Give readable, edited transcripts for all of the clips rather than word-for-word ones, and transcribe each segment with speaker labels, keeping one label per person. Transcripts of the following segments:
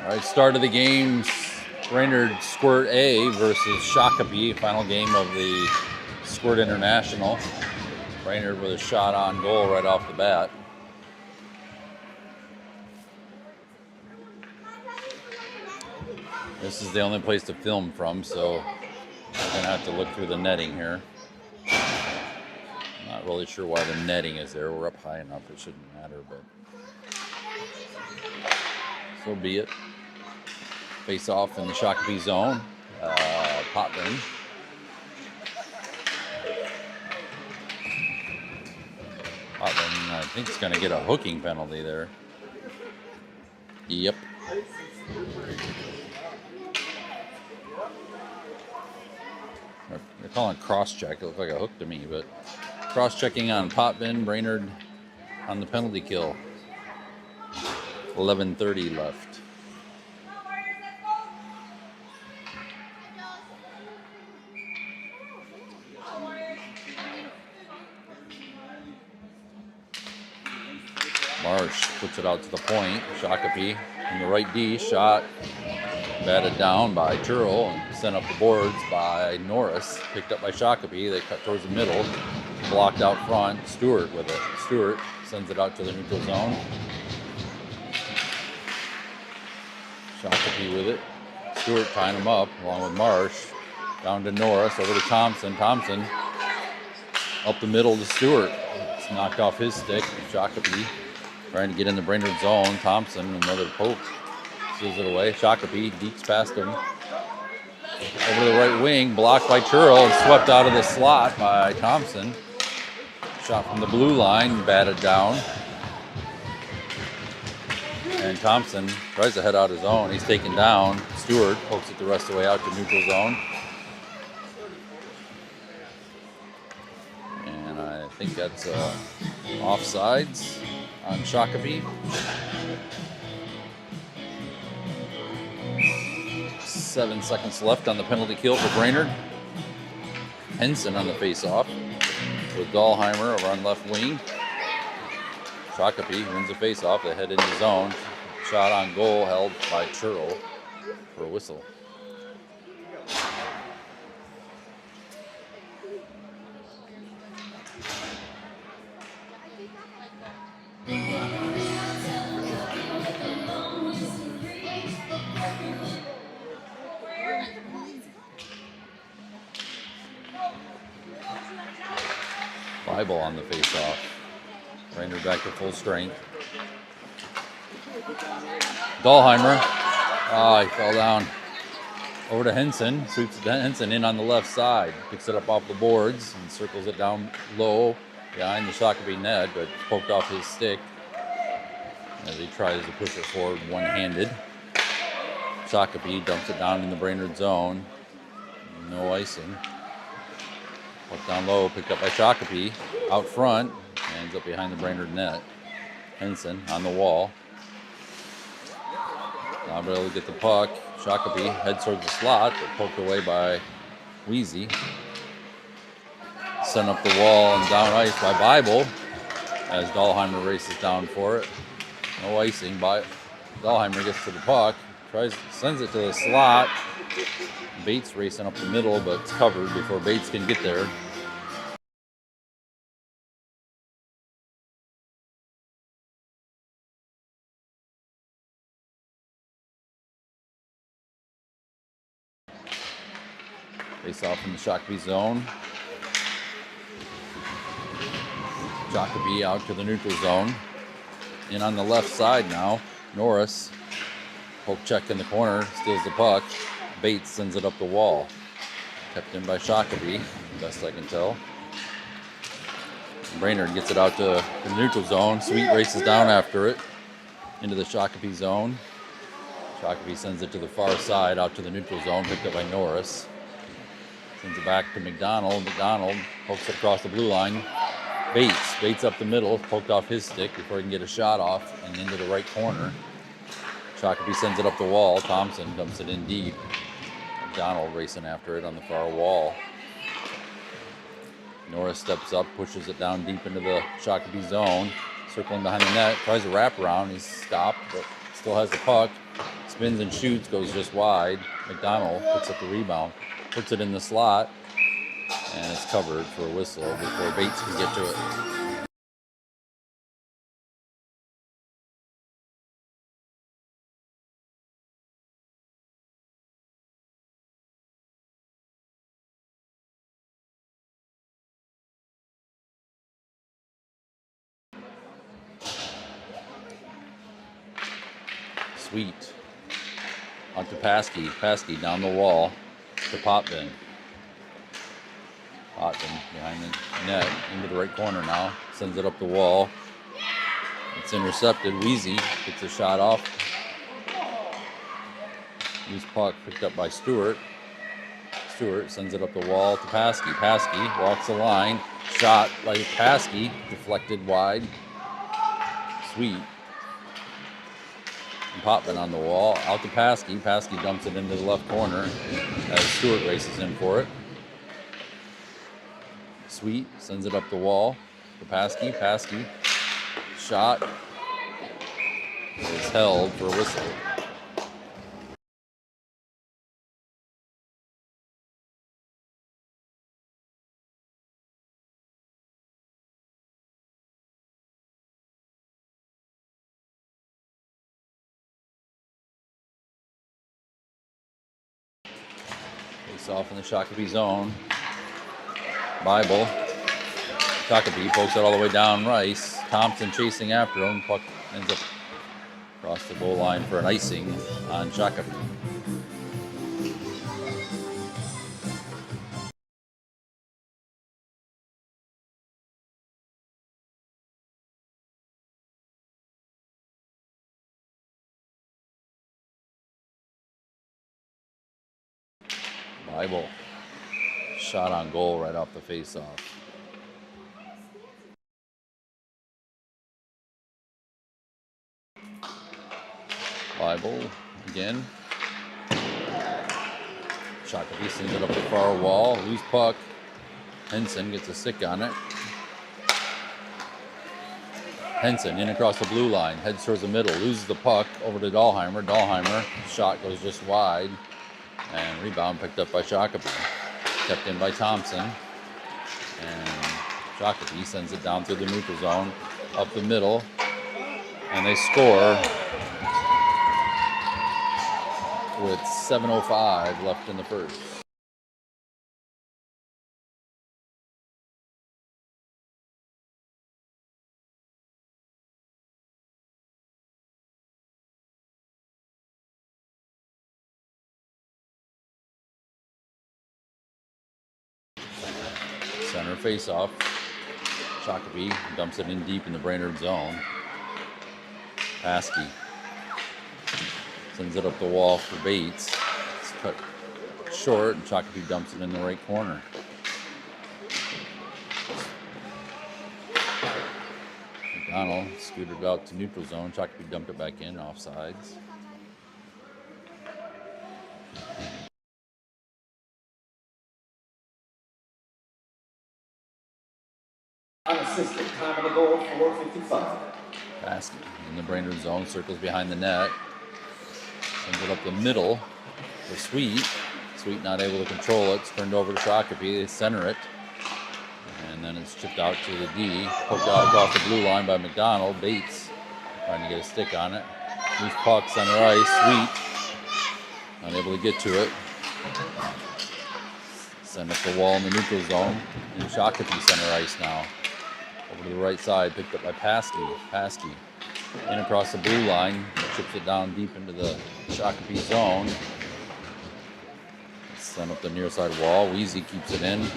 Speaker 1: All right, start of the game, Brainerd Squirt A versus Shakopee, final game of the Squirt International. Brainerd with a shot on goal right off the bat. This is the only place to film from, so we're gonna have to look through the netting here. I'm not really sure why the netting is there. We're up high enough, it shouldn't matter, but so be it. Face off in the Shakopee zone. Pop in. Potman, I think, is going to get a hooking penalty there. Yep. They're calling cross-check. It looked like a hook to me, but cross-checking on Potman. Brainerd on the penalty kill. 11:30 left. Marsh puts it out to the point. Shakopee in the right D. Shot batted down by Churl and sent up the boards by Norris. Picked up by Shakopee. They cut towards the middle. Blocked out front. Stewart with it. Stewart sends it out to the neutral zone. Shakopee with it. Stewart tying him up along with Marsh. Down to Norris. Over to Thompson. Thompson up the middle to Stewart. It's knocked off his stick. Shakopee trying to get in the Brainerd zone. Thompson, another poke, seals it away. Shakopee deeks past him. Over to the right wing, blocked by Churl and swept out of the slot by Thompson. Shot from the blue line, batted down. And Thompson tries to head out his own. He's taken down. Stewart pokes it the rest of the way out to neutral zone. And I think that's offsides on Shakopee. 7 seconds left on the penalty kill for Brainerd. Henson on the face-off with Dahlheimer over on left wing. Shakopee wins the face-off. They head into zone. Shot on goal held by Churl for a whistle. Bible on the face-off. Brainerd back to full strength. Dahlheimer. He fell down. Over to Henson. Sweeps Henson in on the left side. Picks it up off the boards and circles it down low behind the Shakopee net, but poked off his stick as he tries to push it forward one-handed. Shakopee dumps it down in the Brainerd zone. No icing. Put down low, picked up by Shakopee. Out front, ends up behind the Brainerd net. Henson on the wall. Not able to get the puck. Shakopee heads towards the slot, but poked away by Wheezy. Sent up the wall and down ice by Bible as Dahlheimer races down for it. No icing. Dahlheimer gets to the puck, sends it to the slot. Bates racing up the middle, but it's covered before Bates can get there. Face off in the Shakopee zone. Shakopee out to the neutral zone. In on the left side now, Norris. Poke check in the corner, steals the puck. Bates sends it up the wall. Kept in by Shakopee, best I can tell. Brainerd gets it out to the neutral zone. Sweet races down after it into the Shakopee zone. Shakopee sends it to the far side out to the neutral zone, picked up by Norris. Sends it back to McDonald. McDonald pokes it across the blue line. Bates up the middle, poked off his stick before he can get a shot off and into the right corner. Shakopee sends it up the wall. Thompson dumps it in deep. McDonald racing after it on the far wall. Norris steps up, pushes it down deep into the Shakopee zone. Circling behind the net, tries to wrap around. He's stopped, but still has the puck, spins and shoots, goes just wide. McDonald picks up the rebound, puts it in the slot, and it's covered for a whistle before Bates can get to it. Sweet. On to Paskey. Paskey down the wall to Potvin. Potvin behind the net into the right corner now. Sends it up the wall. It's intercepted. Wheezy gets a shot off. Loose puck picked up by Stewart. Stewart sends it up the wall to Paskey. Paskey walks the line. Shot by Paskey. Deflected wide. Sweet. And Potvin on the wall. Out to Paskey. Paskey dumps it into the left corner as Stewart races in for it. Sweet sends it up the wall to Paskey. Paskey shot is held for a whistle. Face off in the Shakopee zone. Bible. Shakopee pokes it all the way down Rice. Thompson chasing after him. Puck ends up across the goal line for an icing on Shakopee. Bible. Shot on goal right off the face-off. Bible again. Shakopee sends it up the far wall. Loose puck. Henson gets a stick on it. Henson in across the blue line. Heads towards the middle. Loses the puck over to Dahlheimer. Dahlheimer. Shot goes just wide. And rebound picked up by Shakopee. Kept in by Thompson. And Shakopee sends it down through the neutral zone. Up the middle. And they score with 7:05 left in the first. Center face-off. Shakopee dumps it in deep in the Brainerd zone. Paskey sends it up the wall for Bates. It's cut short, and Shakopee dumps it in the right corner. McDonald scooted out to neutral zone. Shakopee dumped it back in, offsides.
Speaker 2: Unassisted, time of the goal, 4:55.
Speaker 1: Paskey in the Brainerd zone, circles behind the net. Sends it up the middle for Sweet. Sweet not able to control it. It's turned over to Shakopee. They center it. And then it's chipped out to the D. Poked out across the blue line by McDonald. Bates trying to get a stick on it. Loose puck, center ice. Sweet unable to get to it. Send up the wall in the neutral zone. And Shakopee center ice now. Over to the right side, picked up by Paskey. Paskey in across the blue line, chips it down deep into the Shakopee zone. Send up the near side wall. Wheezy keeps it in.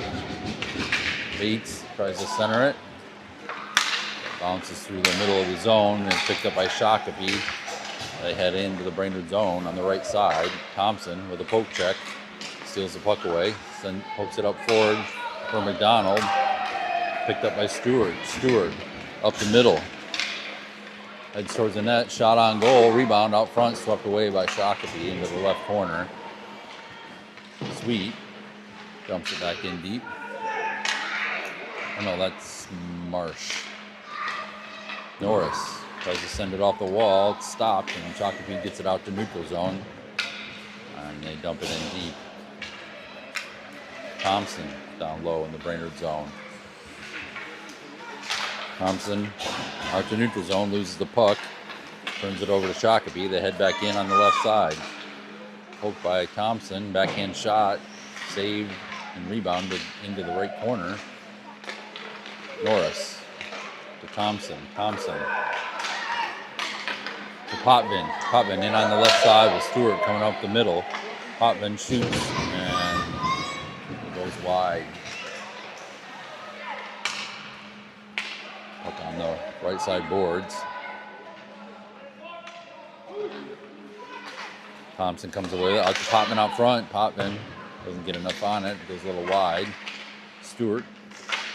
Speaker 1: Bates tries to center it. Bounces through the middle of the zone and picked up by Shakopee. They head into the Brainerd zone on the right side. Thompson with a poke check steals the puck away. Then pokes it up forward for McDonald. Picked up by Stewart. Stewart up the middle. Heads towards the net. Shot on goal. Rebound out front. Swept away by Shakopee into the left corner. Sweet dumps it back in deep. Oh no, that's Marsh. Norris Tries to send it off the wall. It's stopped, and Shakopee gets it out to neutral zone. And they dump it in deep. Thompson down low in the Brainerd zone. Thompson out to neutral zone, loses the puck. Turns it over to Shakopee. They head back in on the left side. Poked by Thompson. Backhand shot. Saved and rebounded into the right corner. Norris to Thompson. Thompson to Potvin. Potvin in on the left side with Stewart coming up the middle. Potvin shoots and it goes wide. Up on the right side boards. Thompson comes away with it. Out to Potvin out front. Potvin doesn't get enough on it. Goes a little wide. Stewart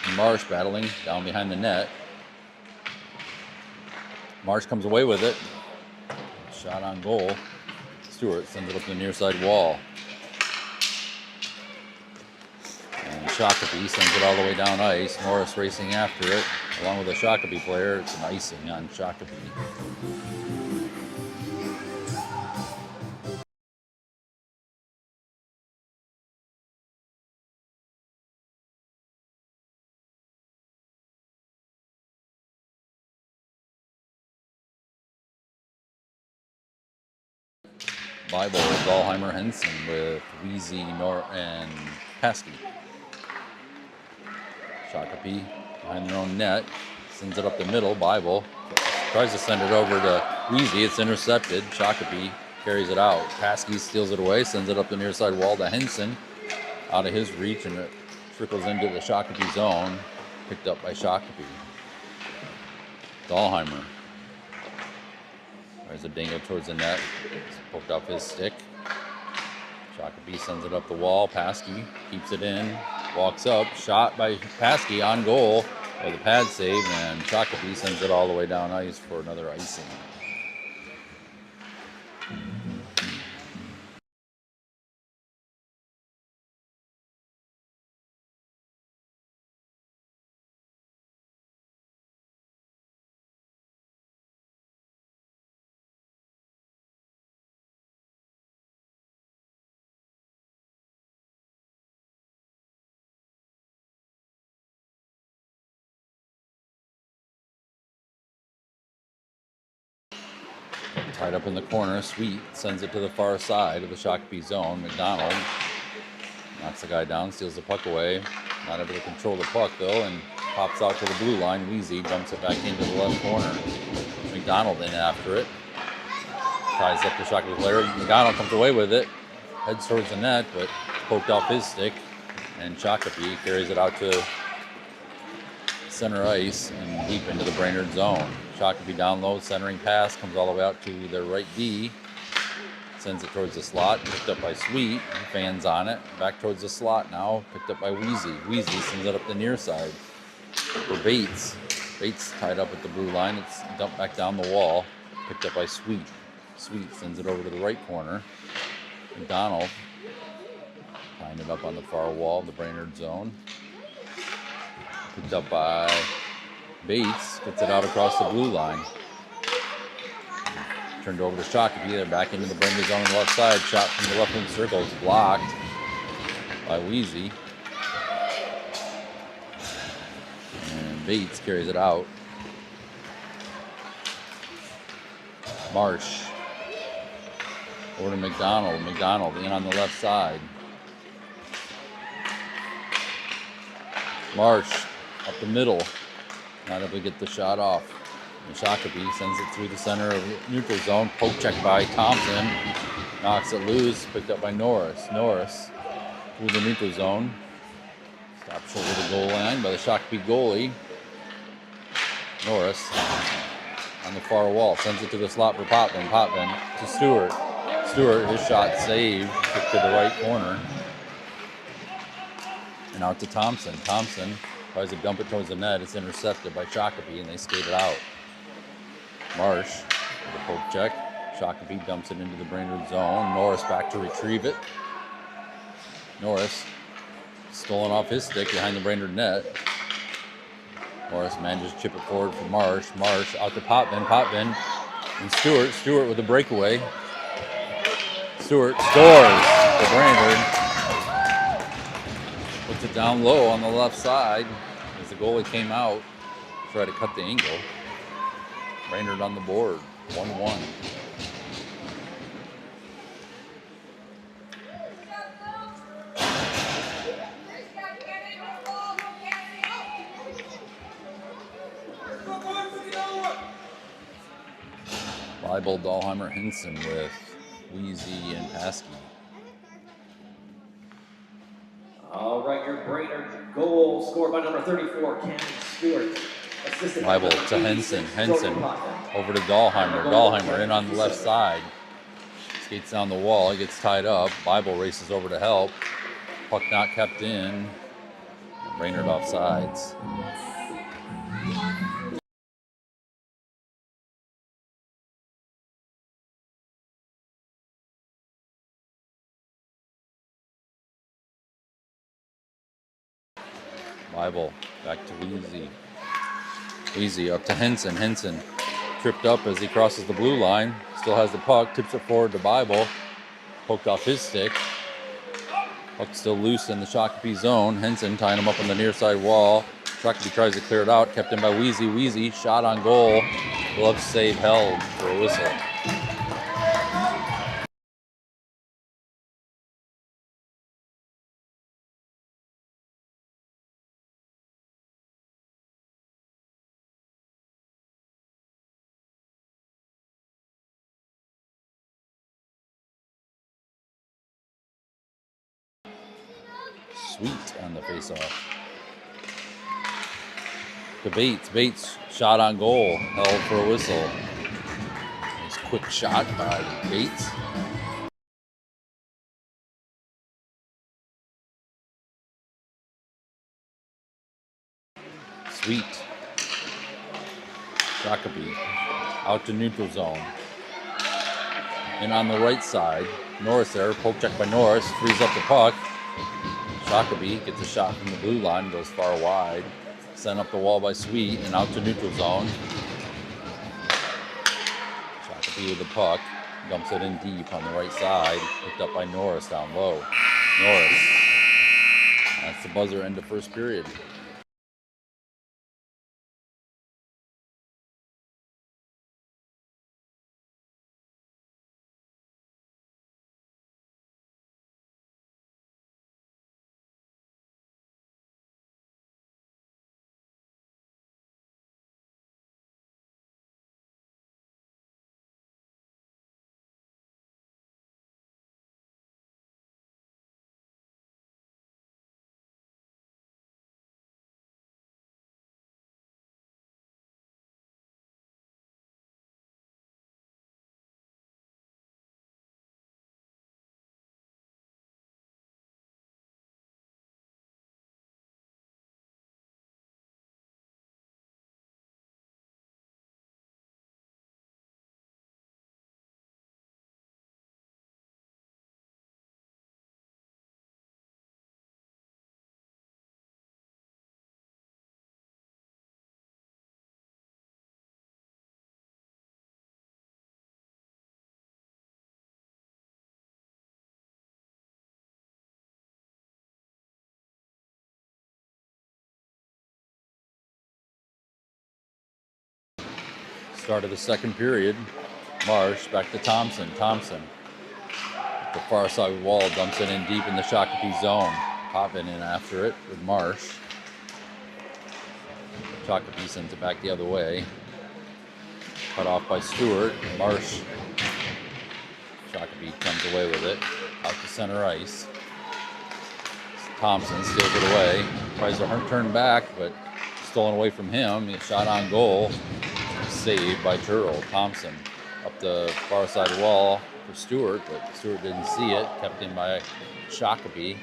Speaker 1: and Marsh battling down behind the net. Marsh comes away with it. Shot on goal. Stewart sends it up the near side wall. And Shakopee sends it all the way down ice. Norris racing after it. Along with a Shakopee player. It's an icing on Shakopee. Bible, Dahlheimer, Henson with Wheezy, and Pesky. Shakopee behind their own net, sends it up the middle. Bible tries to send it over to Wheezy. It's intercepted. Shakopee carries it out. Pesky steals it away, sends it up the near side wall to Henson. Out of his reach, and it trickles into the Shakopee zone. Picked up by Shakopee. Dahlheimer. There's a dingle towards the net. It's poked off his stick. Shakopee sends it up the wall. Pesky keeps it in. Walks up. Shot by Pesky on goal. With a pad save. And Shakopee sends it all the way down ice for another icing. Tied up in the corner, Sweet sends it to the far side of the Shakopee zone. McDonald knocks the guy down, steals the puck away. Not able to control the puck though, and pops out to the blue line. Wheezy dumps it back into the left corner. McDonald in after it. Ties up the Shakopee player. McDonald comes away with it. Heads towards the net, but poked off his stick. And Shakopee carries it out to center ice and deep into the Brainerd zone. Shakopee down low, centering pass, comes all the way out to their right D. Sends it towards the slot, picked up by Sweet. Fans on it. Back towards the slot now, picked up by Wheezy. Wheezy sends it up the near side for Bates. Bates tied up at the blue line. It's dumped back down the wall. Picked up by Sweet. Sweet sends it over to the right corner. McDonald tying it up on the far wall of the Brainerd zone. Picked up by Bates, gets it out across the blue line. Turned over to Shakopee. They're back into the Brainerd zone on the left side. Shot from the left wing circle. It's blocked by Wheezy. And Bates carries it out. Marsh over to McDonald. McDonald in on the left side. Marsh up the middle. Not able to get the shot off. And Shakopee sends it through the center of the neutral zone. Poke check by Thompson. Knocks it loose. Picked up by Norris. Norris through the neutral zone. Stops over the goal line by the Shakopee goalie. Norris on the far wall. Sends it to the slot for Potvin. Potvin to Stewart. Stewart, his shot saved. Kick to the right corner. And out to Thompson. Thompson tries to dump it towards the net. It's intercepted by Shakopee, and they skate it out. Marsh, the poke check. Shakopee dumps it into the Brainerd zone. Norris back to retrieve it. Norris stolen off his stick behind the Brainerd net. Morris manages to chip it forward for Marsh. Marsh out to Potvin. Potvin and Stewart. Stewart with a breakaway. Stewart scores for Brainerd. Puts it down low on the left side as the goalie came out. Tried to cut the angle. Brainerd on the board. 1-1. Leibel, Dahlheimer, Henson with Wheezy and Paskey.
Speaker 2: All right, your Brainerd goal scored by number 34, Ken Stewart.
Speaker 1: Leibel to Henson. Henson over to Dahlheimer. Dahlheimer in on the left side. Skates down the wall. He gets tied up. Leibel races over to help. Puck not kept in. Brainerd offsides. Leibel back to Wheezy. Wheezy up to Henson. Henson tripped up as he crosses the blue line. Still has the puck. Tips it forward to Leibel. Poked off his stick. Puck still loose in the Shakopee zone. Henson tying him up on the near side wall. Shakopee tries to clear it out. Kept in by Wheezy. Wheezy shot on goal. Glove save held for a whistle. Sweet on the faceoff. To Bates. Bates shot on goal. Held for a whistle. Nice quick shot by Bates. Sweet. Shakopee out to neutral zone. In on the right side. Norris there. Poke check by Norris. Frees up the puck. Shakopee gets a shot from the blue line. Goes far wide. Sent up the wall by Sweet and out to neutral zone. Shakopee with the puck. Dumps it in deep on the right side. Picked up by Norris down low. Norris. That's the buzzer end of first period. Start of the second period. Marsh back to Thompson. Thompson at the far side wall, dumps it in deep in the Shakopee zone. Popping in after it with Marsh. Shakopee sends it back the other way. Cut off by Stewart. Marsh. Shakopee comes away with it. Out to center ice. Thompson steals it away. Tries to turn back, but stolen away from him. He shot on goal. Saved by Turtle. Thompson up the far side wall for Stewart, but Stewart didn't see it. Kept in by Shakopee.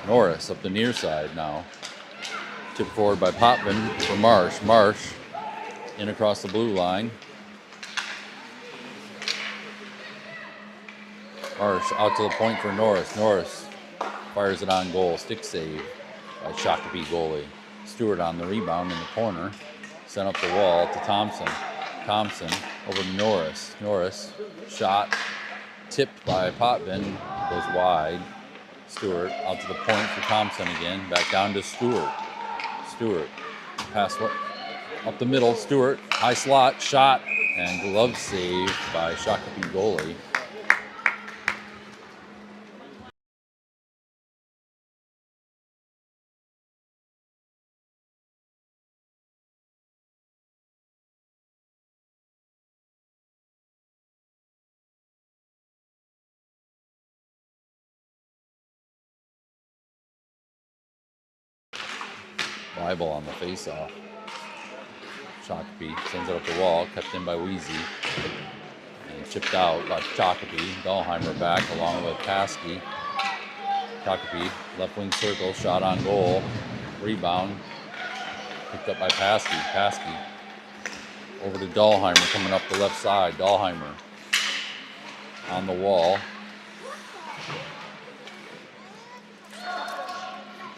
Speaker 1: Norris up the near side now. Tipped forward by Potvin for Marsh. Marsh in across the blue line. Marsh out to the point for Norris. Norris fires it on goal. Stick save by Shakopee goalie. Stewart on the rebound in the corner. Sent up the wall to Thompson. Thompson over to Norris. Norris shot tipped by Potvin, goes wide. Stewart out to the point for Thompson again. Back down to Stewart. Stewart pass up the middle. Stewart high slot shot and glove save by Shakopee goalie. Bible on the face-off. Shakopee sends it up the wall, kept in by Wheezy. And chipped out by Shakopee. Dahlheimer back along with Paskey. Shakopee, left wing circle, shot on goal. Rebound, picked up by Paskey. Paskey over to Dahlheimer coming up the left side. Dahlheimer on the wall.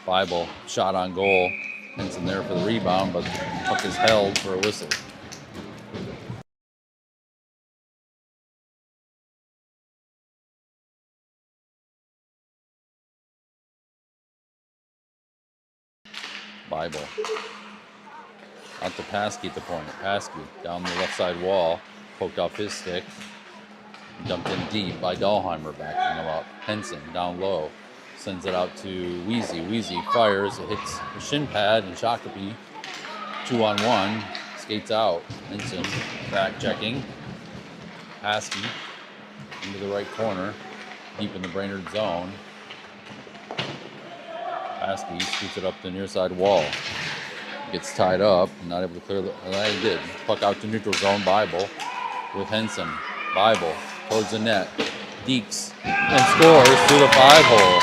Speaker 1: Bible shot on goal. Henson there for the rebound, but the puck is held for a whistle. Bible out to Paskey at the point. Paskey down the left side wall, poked off his stick, dumped in deep by Dahlheimer, backing him up. Henson down low, sends it out to Wheezy. Wheezy fires, it hits the shin pad, and Shakopee 2-on-1 skates out. Henson back checking. Paskey into the right corner, deep in the Brainerd zone. Paskey scoots it up the near side wall. Gets tied up, not able to clear the. Well, he did. Puck out to neutral zone. Bible with Henson. Bible towards the net. Deeks and scores through the 5-hole.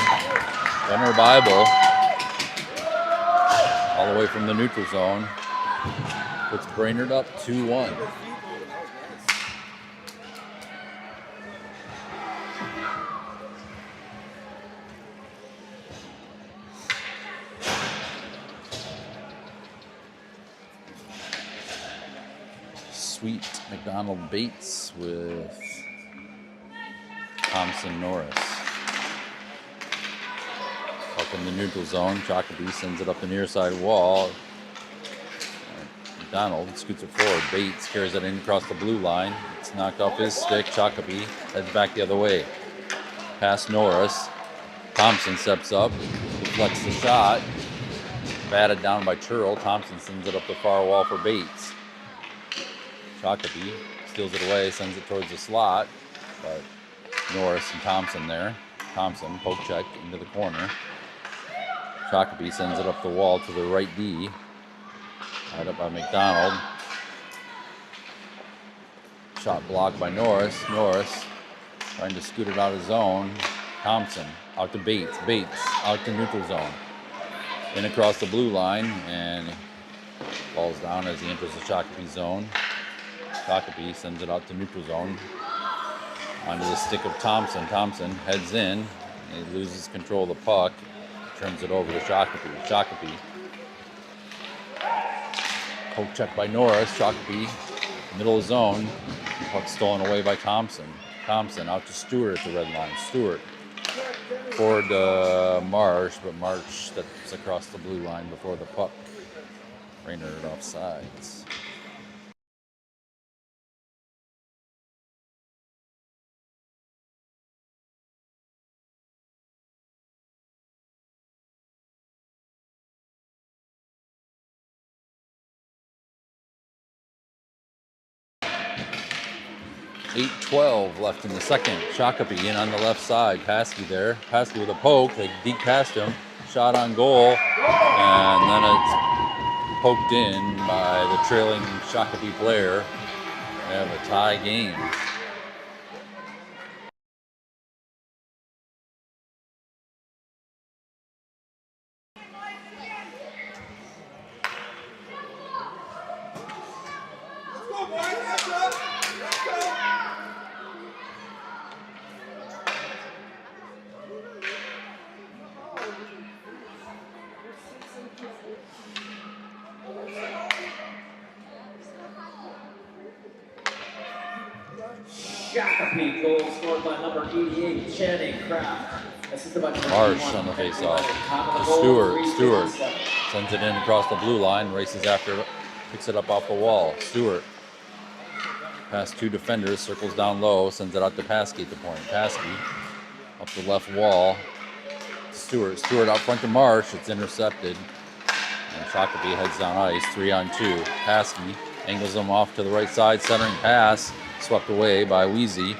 Speaker 1: Gunnar Bible all the way from the neutral zone. Puts Brainerd up 2-1. Sweet McDonald Bates with Thompson Norris. Up in the neutral zone, Shakopee sends it up the near side wall. McDonald scoots it forward. Bates carries it in across the blue line. It's knocked off his stick. Shakopee heads back the other way. Past Norris. Thompson steps up, deflects the shot. Batted down by Churl. Thompson sends it up the far wall for Bates. Shakopee steals it away, sends it towards the slot, but Norris and Thompson there. Thompson, poke check into the corner. Shakopee sends it up the wall to the right D. Tied up by McDonald. Shot blocked by Norris. Norris trying to scoot it out of zone. Thompson out to Bates. Bates out to neutral zone. In across the blue line, and falls down as he enters the Shakopee zone. Shakopee sends it out to neutral zone onto the stick of Thompson. Thompson heads in. He loses control of the puck. Turns it over to Shakopee. Shakopee. Poke check by Norris. Shakopee, middle of zone. Puck stolen away by Thompson. Thompson out to Stewart at the red line. Stewart forward to Marsh, but Marsh steps across the blue line before the puck. Brainerd offsides. .8:12 left in the second. Shakopee in on the left side. Paskey there. Paskey with a poke. They deep past him. Shot on goal. And then it's poked in by the trailing Shakopee player. They have a tie game.
Speaker 2: Shakopee, goal scored by number 88, Channing Kraft. Assisted by number
Speaker 1: Marsh
Speaker 2: 81,
Speaker 1: on the face-off.
Speaker 2: Top of
Speaker 1: To
Speaker 2: the goal,
Speaker 1: Stewart
Speaker 2: 357.
Speaker 1: sends it in across the blue line, races after it, picks it up off the wall. Stewart past two defenders, circles down low, sends it out to Paskey at the point. Paskey up the left wall. Stewart out front to Marsh. It's intercepted. And Shakopee heads down ice, 3-on-2. Paskey angles them off to the right side, centering pass, swept away by Wheezy.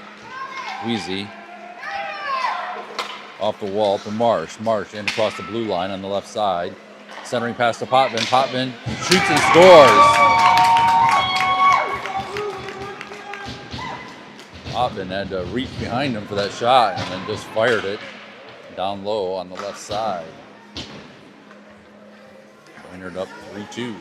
Speaker 1: Wheezy off the wall to Marsh. Marsh in across the blue line on the left side. Centering pass to Potvin. Potvin shoots and scores. Potvin had to reach behind him for that shot and then just fired it down low on the left side. Brainerd up 3-2.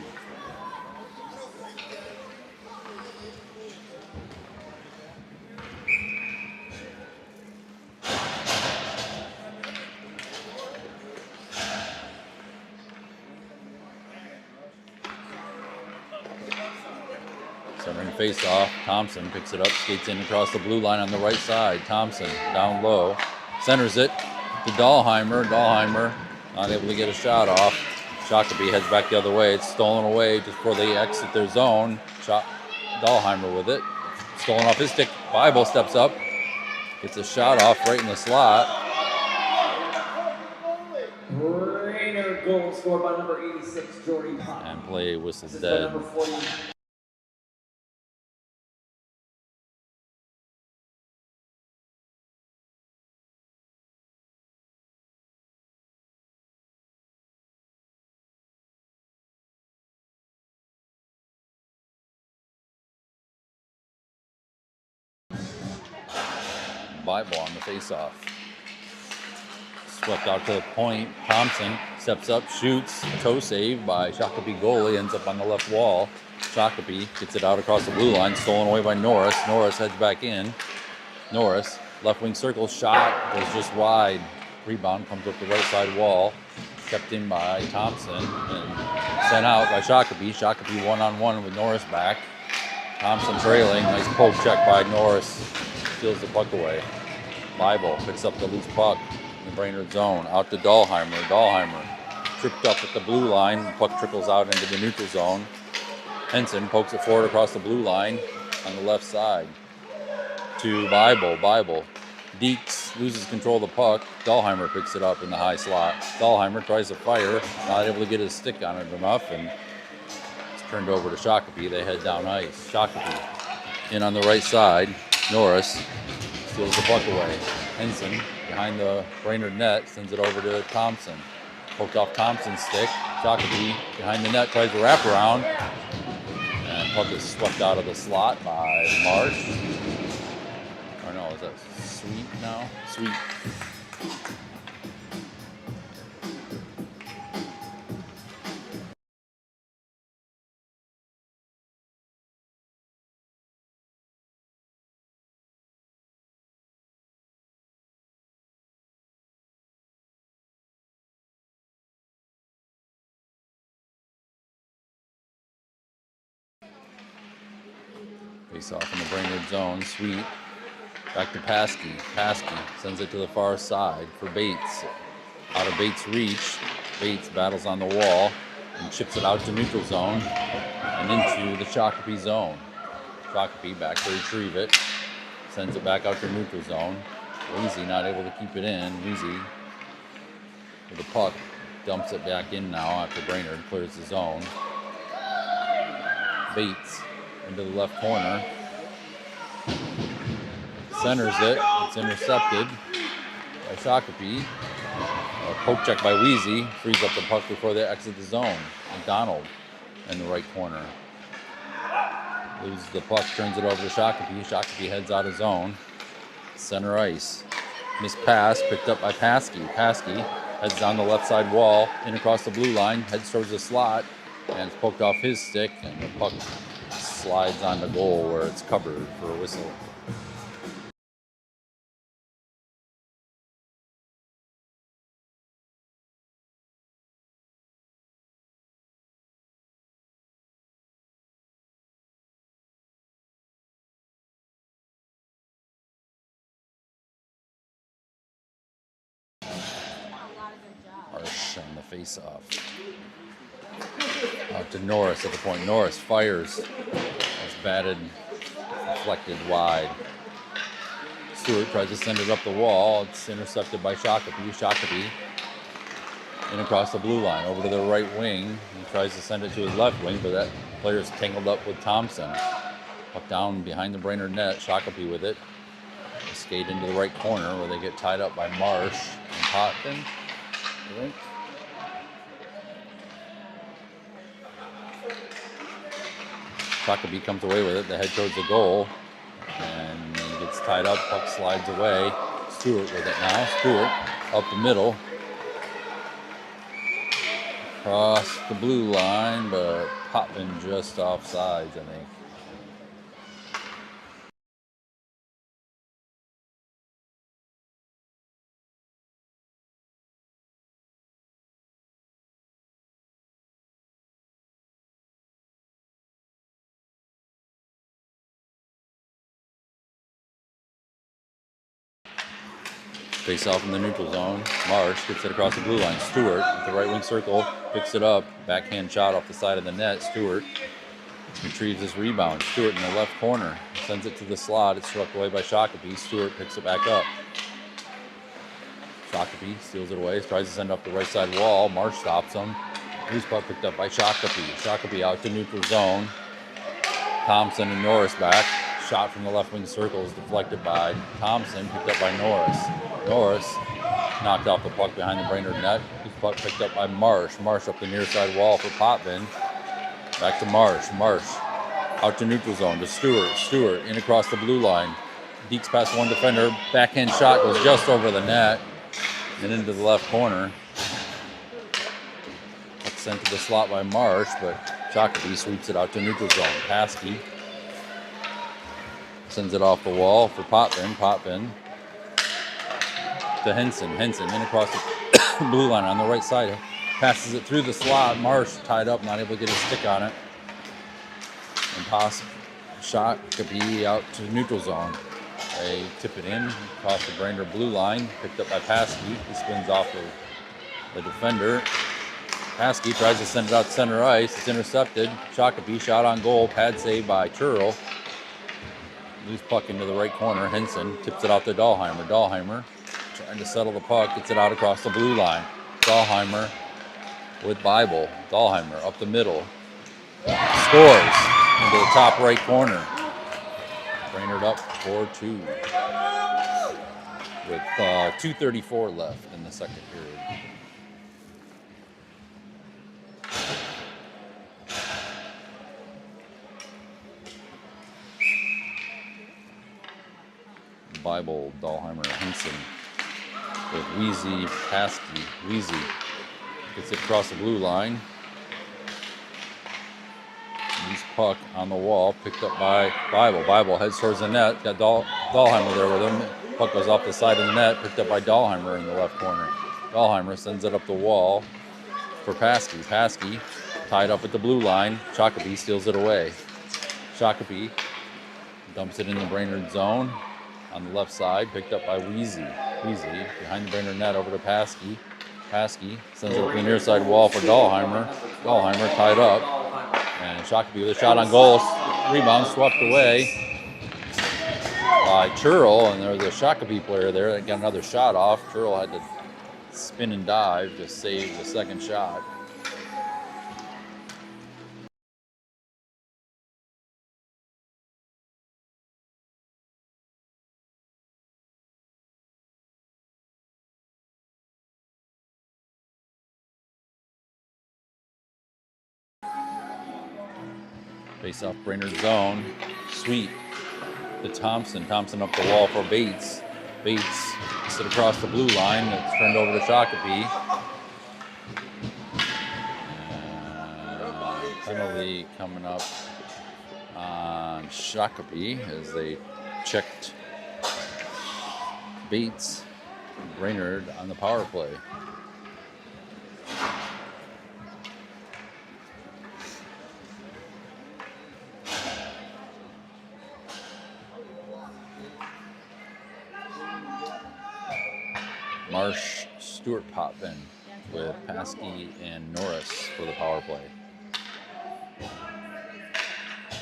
Speaker 1: Centering face-off, Thompson picks it up, skates in across the blue line on the right side. Thompson down low, centers it to Dahlheimer. Dahlheimer not able to get a shot off. Shakopee heads back the other way. It's stolen away just before they exit their zone. Dahlheimer with it. Stolen off his stick. Bible steps up, gets a shot off right in the slot.
Speaker 2: Brainerd goal scored by number 86, Jordy Pop.
Speaker 1: And play whistles
Speaker 2: Assisted by
Speaker 1: dead.
Speaker 2: number 40.
Speaker 1: Bible on the face-off. Swept out to the point. Thompson steps up, shoots. Toe save by Shakopee goalie. Ends up on the left wall. Shakopee gets it out across the blue line. Stolen away by Norris. Norris heads back in. Norris, left wing circle shot. Goes just wide. Rebound comes up the right side wall. Kept in by Thompson. And sent out by Shakopee. Shakopee one-on-one with Norris back. Thompson trailing. Nice poke check by Norris. Steals the puck away. Bible picks up the loose puck in the Brainerd zone. Out to Dahlheimer. Dahlheimer tripped up at the blue line. The puck trickles out into the neutral zone. Henson pokes it forward across the blue line on the left side to Bible. Bible. Deeks loses control of the puck. Dahlheimer picks it up in the high slot. Dahlheimer tries to fire. Not able to get his stick on it enough, and it's turned over to Shakopee. They head down ice. Shakopee in on the right side. Norris steals the puck away. Henson behind the Brainerd net sends it over to Thompson. Poked off Thompson's stick. Shakopee behind the net tries to wrap around. And puck is swept out of the slot by Marsh. Or no, is that Sweet now? Sweet. Face off in the Brainerd zone. Sweet. Back to Paskey. Paskey sends it to the far side for Bates. Out of Bates' reach. Bates battles on the wall and chips it out to neutral zone and into the Shakopee zone. Shakopee back to retrieve it. Sends it back out to neutral zone. Wheezy not able to keep it in. Wheezy with the puck. Dumps it back in now after Brainerd clears the zone. Bates into the left corner. Centers it. It's intercepted by Shakopee. A poke check by Wheezy. Frees up the puck before they exit the zone. McDonald in the right corner. Loses the puck, turns it over to Shakopee. Shakopee heads out of zone. Center ice. Missed pass, picked up by Paskey. Paskey heads down the left side wall, in across the blue line, heads towards the slot, and it's poked off his stick, and the puck slides on the goal where it's covered for a whistle. face-off. Out to Norris at the point. Norris fires. It's batted, deflected wide. Stewart tries to send it up the wall. It's intercepted by Shakopee. Shakopee in across the blue line over to the right wing. He tries to send it to his left wing, but that player's tangled up with Thompson. Puck down behind the Brainerd net. Shakopee with it. They skate into the right corner where they get tied up by Marsh and Potvin. Right. Shakopee comes away with it. They head towards the goal. And he gets tied up. Puck slides away. Stewart with it now. Stewart up the middle. Across the blue line, but Potvin just offsides, I think. Face off in the neutral zone. Marsh gets it across the blue line. Stewart at the right wing circle picks it up. Backhand shot off the side of the net. Stewart retrieves his rebound. Stewart in the left corner sends it to the slot. It's swept away by Shakopee. Stewart picks it back up. Shakopee steals it away. Tries to send up the right side wall. Marsh stops him. Loose puck picked up by Shakopee. Shakopee out to neutral zone. Thompson and Norris back. Shot from the left wing circle is deflected by Thompson, picked up by Norris. Norris knocked off the puck behind the Brainerd net. His puck picked up by Marsh. Marsh up the near side wall for Potvin. Back to Marsh. Marsh out to neutral zone to Stewart. Stewart in across the blue line. Deeks past one defender. Backhand shot goes just over the net and into the left corner. Puck sent to the slot by Marsh, but Shakopee sweeps it out to neutral zone. Paskey sends it off the wall for Potvin. Potvin to Henson. Henson in across the blue line on the right side. Passes it through the slot. Marsh tied up, not able to get his stick on it. And Shakopee out to neutral zone. They tip it in across the Brainerd blue line. Picked up by Paskey. He spins off of the defender. Paskey tries to send it out to center ice. It's intercepted. Shakopee shot on goal. Pad save by Churl. Loose puck into the right corner. Henson tips it out to Dahlheimer. Dahlheimer trying to settle the puck. Gets it out across the blue line. Dahlheimer with Bible. Dahlheimer up the middle. Scores into the top right corner. Brainerd up 4-2 with 2:34 left in the second period. Bible, Dahlheimer, Henson with Wheezy, Paskey. Wheezy gets it across the blue line. Loose puck on the wall, picked up by Bible. Bible heads towards the net. Got Dahlheimer there with him. Puck goes off the side of the net, picked up by Dahlheimer in the left corner. Dahlheimer sends it up the wall for Paskey. Paskey tied up at the blue line. Shakopee steals it away. Shakopee dumps it in the Brainerd zone. On the left side, picked up by Wheezy. Wheezy behind the Brainerd net over to Paskey. Paskey sends it up to the near side wall for Dahlheimer. Dahlheimer tied up. And Shakopee with a shot on goal. Rebound swept away by Churl. And there was a Shakopee player there that got another shot off. Churl had to spin and dive to save the second shot. Face off Brainerd zone. Sweet to Thompson. Thompson up the wall for Bates. Bates sit across the blue line. It's turned over to Shakopee. Penalty coming up on Shakopee as they checked Bates and Brainerd on the power play. Marsh, Stewart, Potvin. with Paskey and Norris for the power play.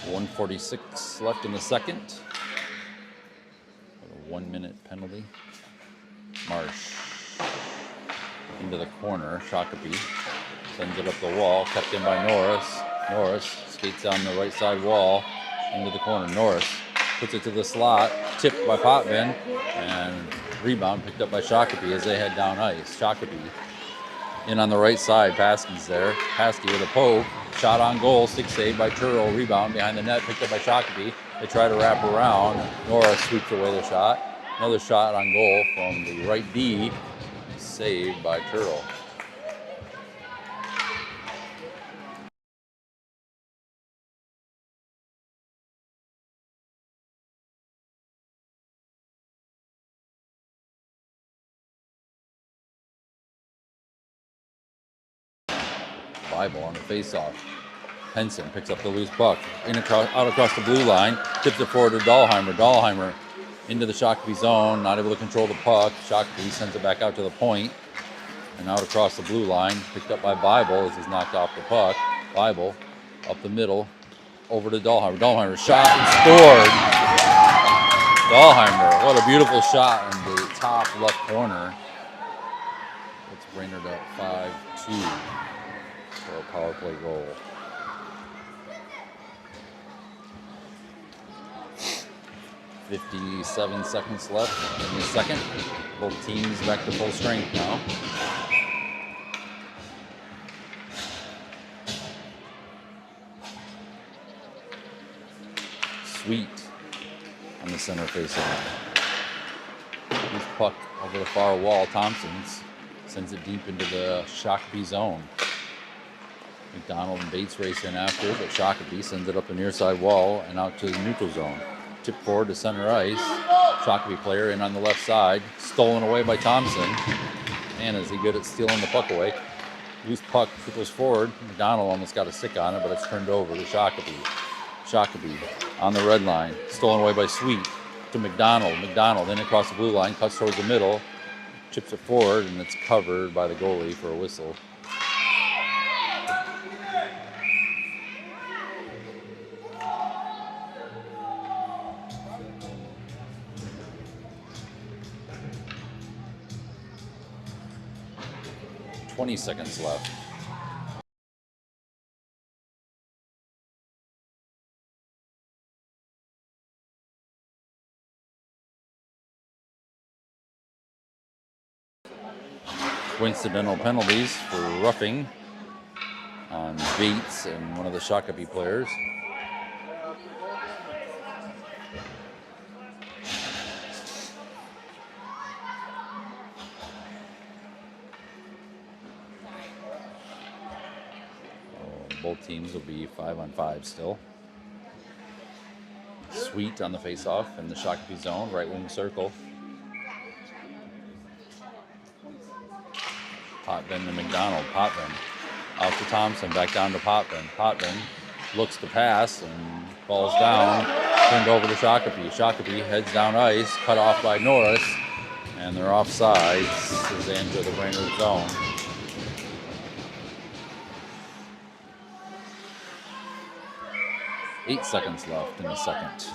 Speaker 1: 1:46 left in the second. With a 1-minute penalty. Marsh into the corner. Shakopee sends it up the wall, kept in by Norris. Norris skates down the right side wall into the corner. Norris puts it to the slot, tipped by Potvin, and rebound picked up by Shakopee as they head down ice. Shakopee in on the right side. Paskey's there. Paskey with a poke. Shot on goal. Stick save by Turl. Rebound behind the net. Picked up by Shakopee. They try to wrap around. Norris sweeps away the shot. Another shot on goal from the right D. Saved by Turl. Bible on the faceoff. Henson picks up the loose puck. Out across the blue line. Tips it forward to Dahlheimer. Dahlheimer into the Shakopee zone. Not able to control the puck. Shakopee sends it back out to the point. And out across the blue line. Picked up by Bible as he's knocked off the puck. Bible up the middle. Over to Dahlheimer. Dahlheimer shot and scored. Dahlheimer. What a beautiful shot in the top left corner. It's Brainerd up 5-2 for a power play goal. 57 seconds left in the second. Both teams back to full strength now. Sweet on the center faceoff. Loose puck over the far wall. Thompson sends it deep into the Shakopee zone. McDonald and Bates race in after, but Shakopee sends it up the near side wall and out to the neutral zone. Tip forward to center ice. Shakopee player in on the left side. Stolen away by Thompson. And is he good at stealing the puck away? Loose puck trickles forward. McDonald almost got a stick on it, but it's turned over to Shakopee. Shakopee on the red line. Stolen away by Sweet to McDonald. McDonald in across the blue line. Cuts towards the middle. Chips it forward, and it's covered by the goalie for a whistle. "20 seconds left. Coincidental penalties for roughing on Bates and one of the Shakopee players. Both teams will be 5-on-5 still. Sweet on the faceoff in the Shakopee zone, right wing circle. Potvin to McDonald. Potvin out to Thompson, back down to Potvin. Potvin looks to pass and falls down, turned over to Shakopee. Shakopee heads down ice, cut off by Norris, and they're offside as they enter the Brainerd zone. 8 seconds left in the second.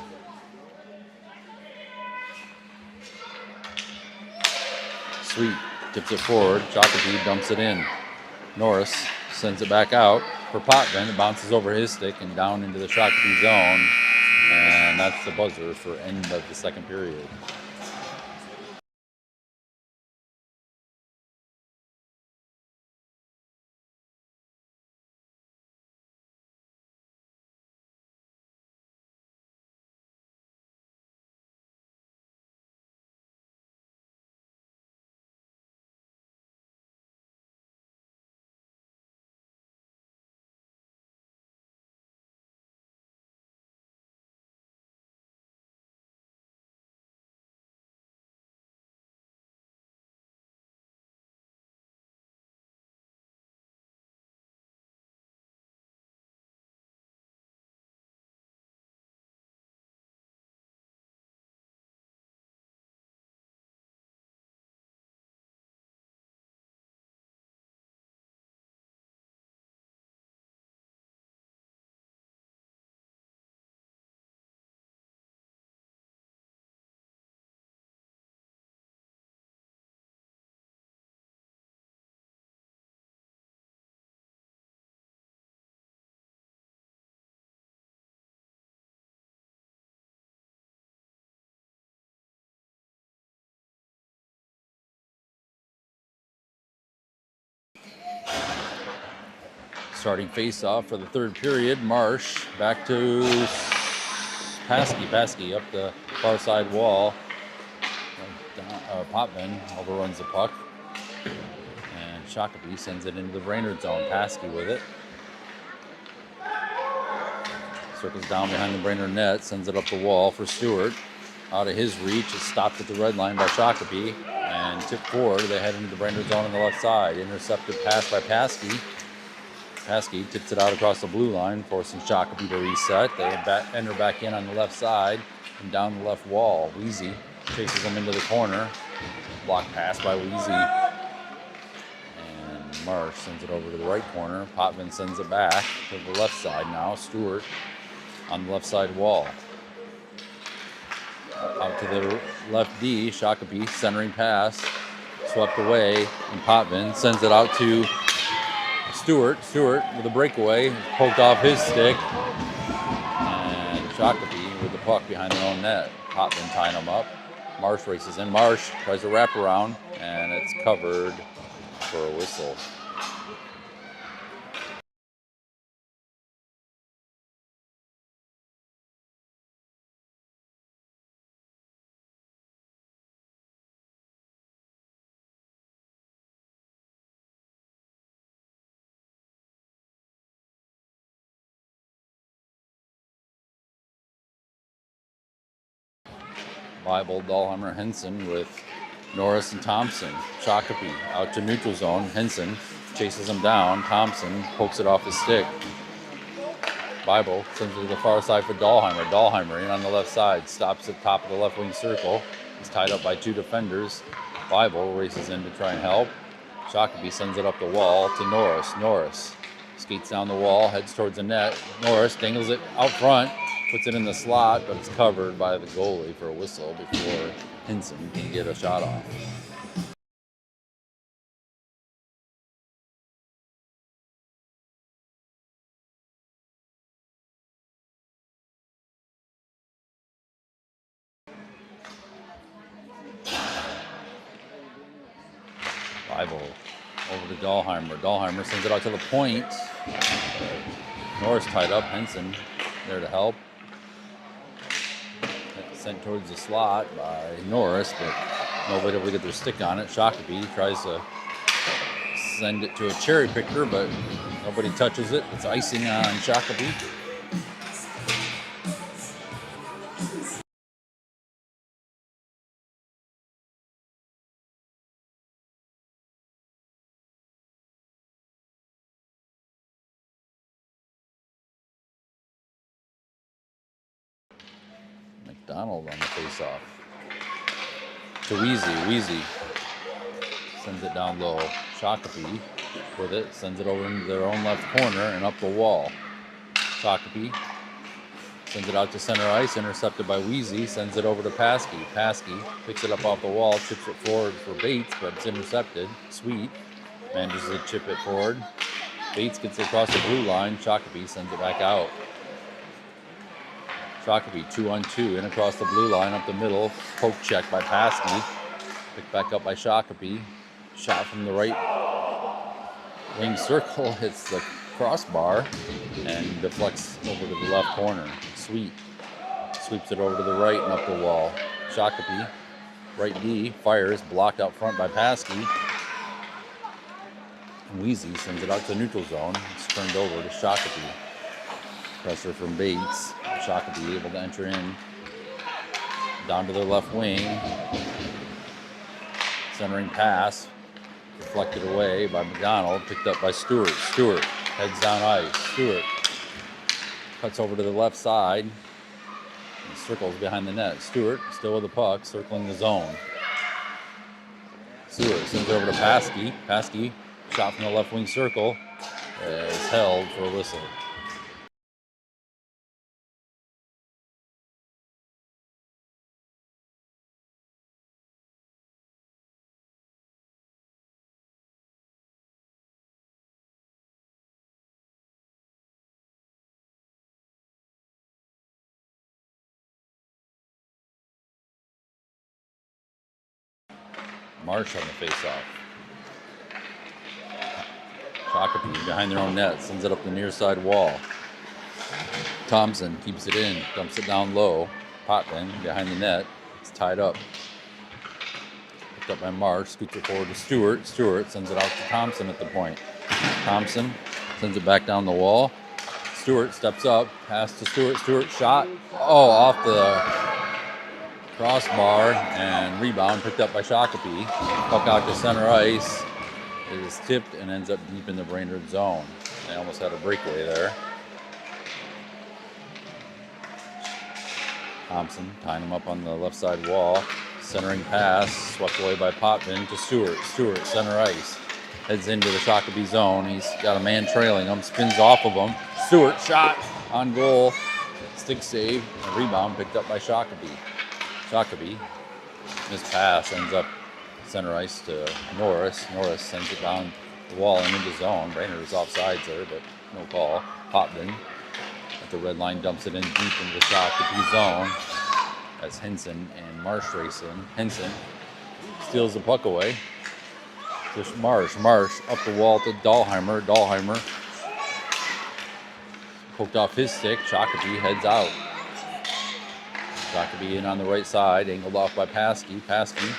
Speaker 1: Sweet tips it forward. Shakopee dumps it in. Norris sends it back out for Potvin. It bounces over his stick and down into the Shakopee zone. And that's the buzzer for end of the second period. Starting face-off for the third period, Marsh back to Paskey up the far side wall. Potvin overruns the puck, and Shakopee sends it into the Brainerd zone. Paskey with it. Circles down behind the Brainerd net, sends it up the wall for Stewart. Out of his reach, it's stopped at the red line by Shakopee, and tipped forward. They head into the Brainerd zone on the left side. Intercepted pass by Paskey. Paskey tips it out across the blue line, forcing Shakopee to reset. They enter back in on the left side and down the left wall. Wheezy chases them into the corner. Block pass by Wheezy. And Marsh sends it over to the right corner. Potvin sends it back to the left side now. Stewart on the left side wall. Out to the left D. Shakopee centering pass. Swept away. And Potvin sends it out to Stewart with a breakaway, poked off his stick, and Shakopee with the puck behind their own net. Potvin tying them up. Marsh races in. Marsh tries to wrap around, and it's covered for a whistle. Bible, Dahlheimer, Henson with Norris and Thompson. Shakopee out to neutral zone. Henson chases him down. Thompson pokes it off his stick. Bible sends it to the far side for Dahlheimer. Dahlheimer in on the left side. Stops at the top of the left wing circle. He's tied up by two defenders. Bible races in to try and help. Shakopee sends it up the wall to Norris. Norris skates down the wall, heads towards the net. Norris dangles it out front. Puts it in the slot, but it's covered by the goalie for a whistle before Henson can get a shot off. Bible over to Dahlheimer. Dahlheimer sends it out to the point. Norris tied up. Henson there to help. Sent towards the slot by Norris, but nobody able to get their stick on it. Shakopee tries to send it to a cherry picker, but nobody touches it. It's icing on Shakopee. McDonald on the face-off. To Wheezy. Wheezy sends it down low. Shakopee with it, sends it over into their own left corner and up the wall. Shakopee sends it out to center ice, intercepted by Wheezy, sends it over to Paskey. Paskey picks it up off the wall, chips it forward for Bates, but it's intercepted. Sweet manages to chip it forward. Bates gets it across the blue line. Shakopee sends it back out. Shakopee 2-on-2 in across the blue line up the middle. Poke check by Paskey. Picked back up by Shakopee. Shot from the right wing circle. Hits the crossbar and deflects over to the left corner. Sweet sweeps it over to the right and up the wall. Shakopee, right D, fires. Blocked out front by Paskey. And Wheezy sends it out to the neutral zone. It's turned over to Shakopee. Pressure from Bates. Shakopee able to enter in down to the left wing. Centering pass deflected away by McDonald, picked up by Stewart. Stewart heads down ice. Stewart cuts over to the left side and circles behind the net. Stewart still with the puck, circling the zone. Stewart sends it over to Paskey. Paskey shot from the left wing circle is held for a whistle. Marsh on the face-off. Shakopee behind their own net, sends it up the near side wall. Thompson keeps it in, dumps it down low. Potvin behind the net. It's tied up. Picked up by Marsh, scoots it forward to Stewart. Stewart sends it out to Thompson at the point. Thompson sends it back down the wall. Stewart steps up, pass to Stewart. Stewart shot. Oh, off the crossbar and rebound picked up by Shakopee. Puck out to center ice. It is tipped and ends up deep in the Brainerd zone. They almost had a breakaway there. Thompson tying him up on the left side wall. Centering pass, swept away by Potvin to Stewart. Stewart, center ice. Heads into the Shakopee zone. He's got a man trailing him, spins off of him. Stewart shot on goal. Stick save. A rebound picked up by Shakopee. Shakopee, this pass ends up center ice to Norris. Norris sends it down the wall and into zone. Brainerd is offsides there, but no call. Potvin at the red line dumps it in deep into the Shakopee zone. As Henson and Marsh race in. Henson steals the puck away. To Marsh. Marsh up the wall to Dahlheimer. Dahlheimer poked off his stick. Shakopee heads out. Shakopee in on the right side, angled off by Paskey. Paskey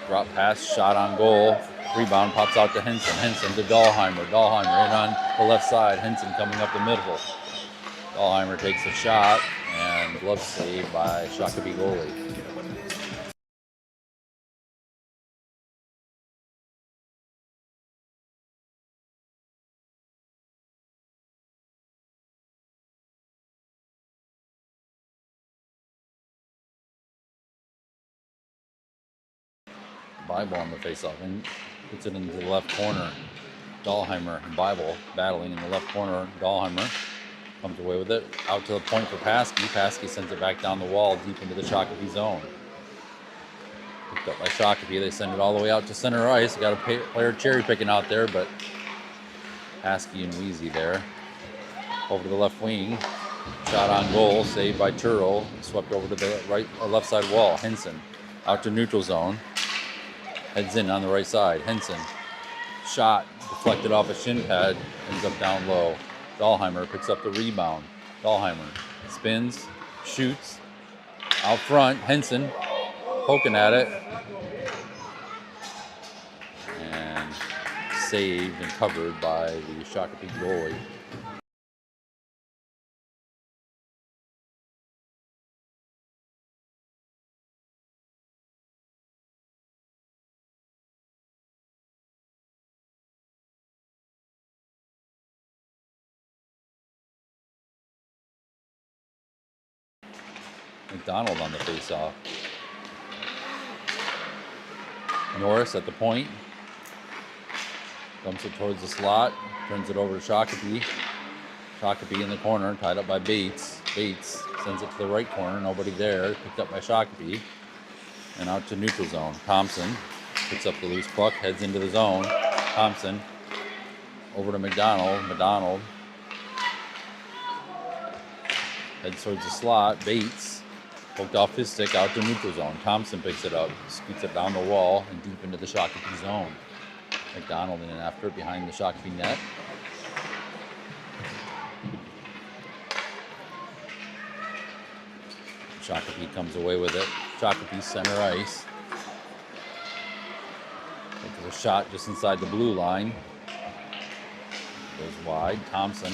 Speaker 1: drop pass, shot on goal. Rebound pops out to Henson. Henson to Dahlheimer. Dahlheimer in on the left side. Henson coming up the middle. Dahlheimer takes a shot and glove save by Shakopee goalie. Bible on the faceoff and puts it into the left corner. Dahlheimer and Bible battling in the left corner. Dahlheimer comes away with it. Out to the point for Paskey. Paskey sends it back down the wall deep into the Shakopee zone. Picked up by Shakopee. They send it all the way out to center ice. Got a player cherry picking out there, but Paskey and Wheezy there. Over to the left wing. Shot on goal. Saved by Turl. Swept over to the left side wall. Henson out to neutral zone. Heads in on the right side. Henson. Shot deflected off a shin pad. Ends up down low. Dahlheimer picks up the rebound. Dahlheimer spins. Shoots. Out front. Henson poking at it. And saved and covered by the Shakopee goalie. McDonald on the faceoff. Norris at the point. Dumps it towards the slot. Turns it over to Shakopee. Shakopee in the corner, tied up by Bates. Bates sends it to the right corner. Nobody there. Picked up by Shakopee. And out to neutral zone. Thompson picks up the loose puck. Heads into the zone. Thompson over to McDonald. McDonald heads towards the slot. Bates poked off his stick out to neutral zone. Thompson picks it up, scoots it down the wall and deep into the Shakopee zone. McDonald in and after it behind the Shakopee net. Shakopee comes away with it. Shakopee center ice. Takes a shot just inside the blue line. Goes wide. Thompson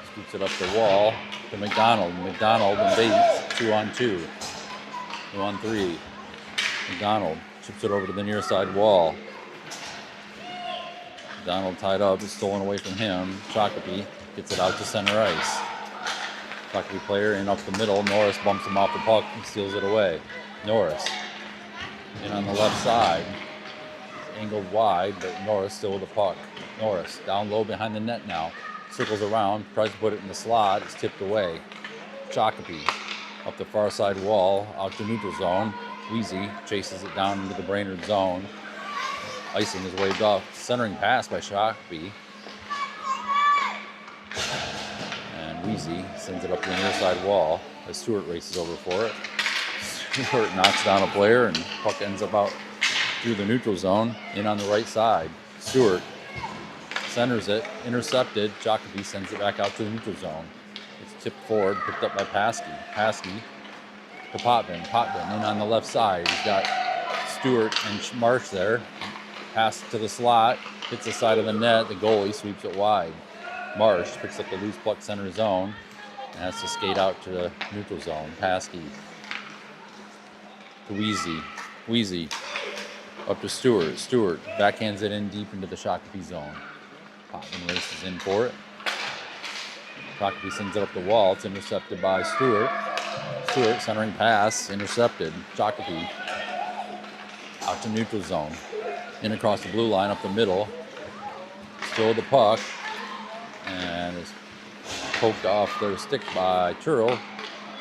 Speaker 1: scoots it up the wall to McDonald. McDonald and Bates, 2-on-2. 2-on-3. McDonald chips it over to the near side wall. McDonald tied up, is stolen away from him. Shakopee gets it out to center ice. Shakopee player in up the middle. Norris bumps him off the puck and steals it away. Norris in on the left side. Angled wide, but Norris still with the puck. Norris down low behind the net now. Circles around, tries to put it in the slot. It's tipped away. Shakopee up the far side wall, out to neutral zone. Wheezy chases it down into the Brainerd zone. Icing is waved off. Centering pass by Shakopee. And Wheezy sends it up the near side wall as Stewart races over for it. Stewart knocks down a player and puck ends up out through the neutral zone in on the right side. Stewart centers it, intercepted. Shakopee sends it back out to the neutral zone. It's tipped forward, picked up by Paskey. Paskey to Potvin. Potvin in on the left side. He's got Stewart and Marsh there. Pass to the slot, hits the side of the net. The goalie sweeps it wide. Marsh picks up the loose puck center zone and has to skate out to the neutral zone. Paskey to Wheezy. Wheezy up to Stewart. Stewart backhands it in deep into the Shakopee zone. Potvin races in for it. Shakopee sends it up the wall. It's intercepted by Stewart. Stewart centering pass, intercepted. Shakopee out to neutral zone. In across the blue line up the middle. Still the puck. And is poked off their stick by Churl.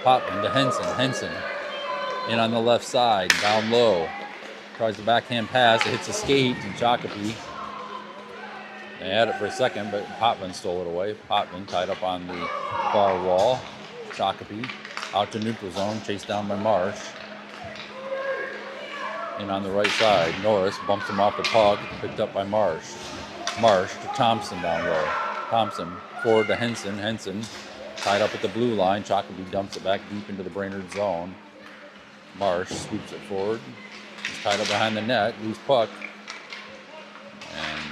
Speaker 1: Potvin to Henson. Henson in on the left side, down low. Tries the backhand pass. It hits a skate and Shakopee. They had it for a second, but Potvin stole it away. Potvin tied up on the far wall. Shakopee out to neutral zone, chased down by Marsh. In on the right side, Norris bumps him off the puck, picked up by Marsh. Marsh to Thompson down low. Thompson forward to Henson. Henson tied up at the blue line. Shakopee dumps it back deep into the Brainerd zone. Marsh sweeps it forward. He's tied up behind the net, loose puck. And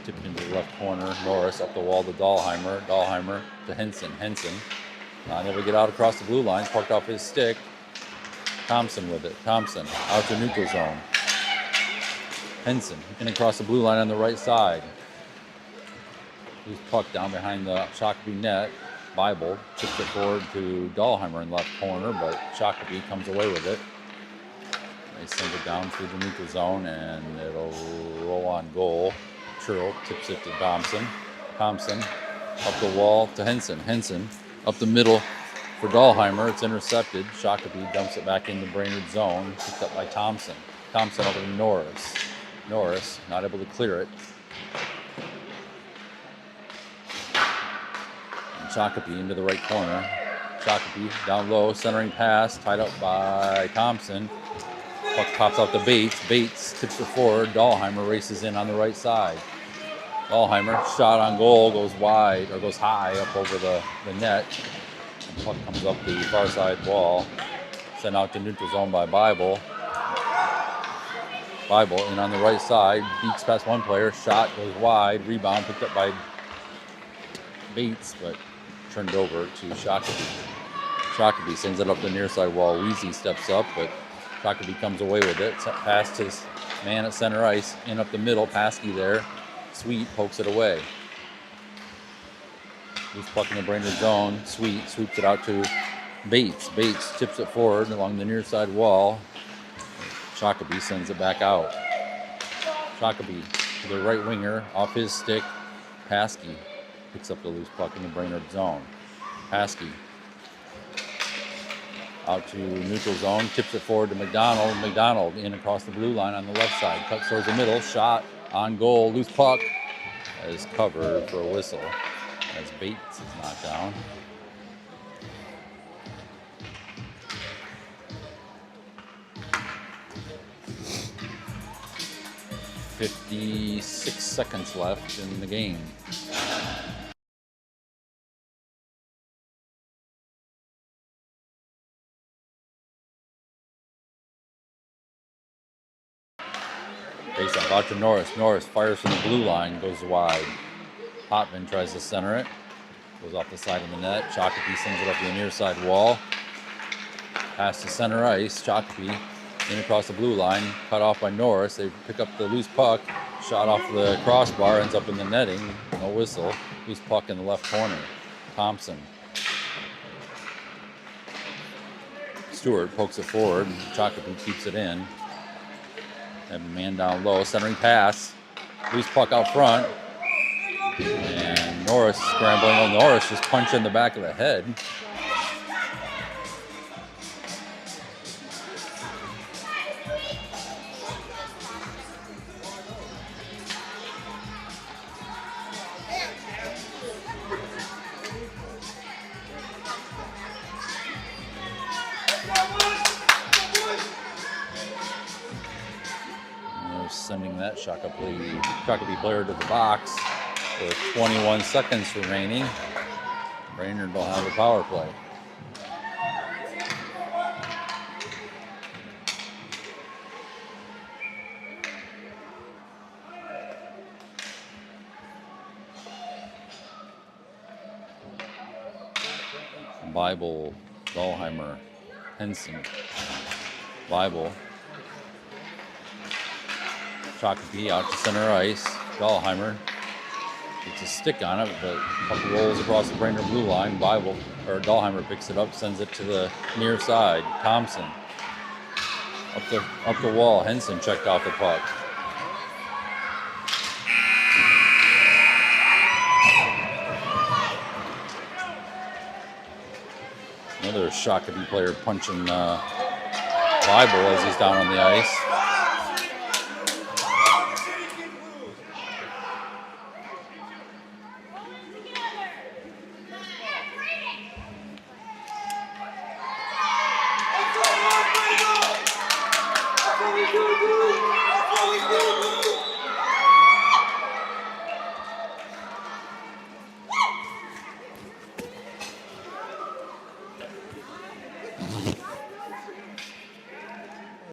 Speaker 1: tipped into the left corner. Norris up the wall to Dahlheimer. Dahlheimer to Henson. Henson not able to get out across the blue line. Parked off his stick. Thompson with it. Thompson out to neutral zone. Henson in across the blue line on the right side. Loose puck down behind the Shakopee net. Bible tips it forward to Dahlheimer in left corner, but Shakopee comes away with it. They send it down through the neutral zone, and it'll roll on goal. Churl tips it to Thompson. Thompson up the wall to Henson. Henson up the middle for Dahlheimer. It's intercepted. Shakopee dumps it back in the Brainerd zone, picked up by Thompson. Thompson over to Norris. Norris not able to clear it. And Shakopee into the right corner. Shakopee down low, centering pass, tied up by Thompson. Puck pops out to Bates. Bates tips it forward. Dahlheimer races in on the right side. Dahlheimer shot on goal, goes wide, or goes high up over the net. And puck comes up the far side wall. Sent out to neutral zone by Bible. Bible in on the right side. Beats past one player. Shot goes wide. Rebound picked up by Bates, but turned over to Shakopee. Shakopee sends it up the near side wall. Weezy steps up, but Shakopee comes away with it. Pass to his man at center ice. In up the middle. Paskey there. Sweet pokes it away. Loose puck in the Brainerd zone. Sweet sweeps it out to Bates. Bates tips it forward along the near side wall. Shakopee sends it back out. Shakopee to the right winger. Off his stick. Paskey picks up the loose puck in the Brainerd zone. Paskey out to neutral zone, tips it forward to McDonald. McDonald in across the blue line on the left side. Cuts towards the middle, shot on goal, loose puck is covered for a whistle as Bates is knocked down. .56 seconds left in the game. Face off out to Norris. Norris fires from the blue line, goes wide. Potvin tries to center it. Goes off the side of the net. Shakopee sends it up the near side wall. Pass to center ice. Shakopee in across the blue line. Cut off by Norris. They pick up the loose puck. Shot off the crossbar. Ends up in the netting. No whistle. Loose puck in the left corner. Thompson. Stewart pokes it forward. Shakopee keeps it in. Have a man down low, centering pass, loose puck out front, and Norris scrambling. Oh, Norris just punched in the back of the head. Sending that Shakopee player to the box. With 21 seconds remaining, Brainerd will have a power play. Bible, Dahlheimer, Henson, Bible, Shakopee out to center ice. Dahlheimer gets a stick on it, but a couple rolls across the Brainerd blue line. Bible or Dahlheimer picks it up, sends it to the near side. Thompson up the wall. Henson checked off the puck. Another Shakopee player punching Bible as he's down on the ice.